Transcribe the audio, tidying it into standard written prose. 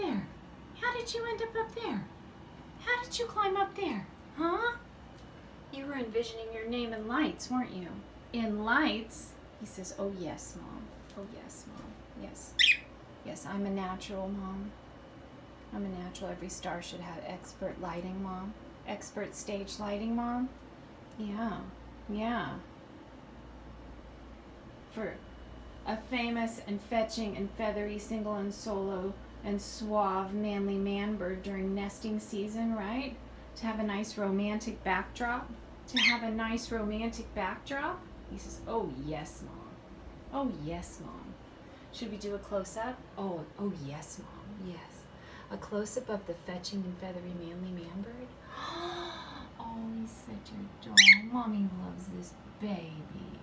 there? How did you end up there? How did you climb up there? Huh? You were envisioning your name in lights, weren't you? In lights? He says, oh yes, Mom. Oh yes, Mom. Yes. Yes, I'm a natural, Mom. I'm a natural. Every star should have expert lighting, Mom. Expert stage lighting, Mom. Yeah. Yeah. For a famous and fetching and feathery single and solo and suave manly man bird during nesting season, right? To have a nice romantic backdrop. To have a nice romantic backdrop. He says, oh yes, Mom. Oh yes, Mom. Should we do a close-up? Oh yes, Mom. Yes. A close-up of the fetching and feathery manly man bird. Oh, he's such a doll. Mommy loves this baby.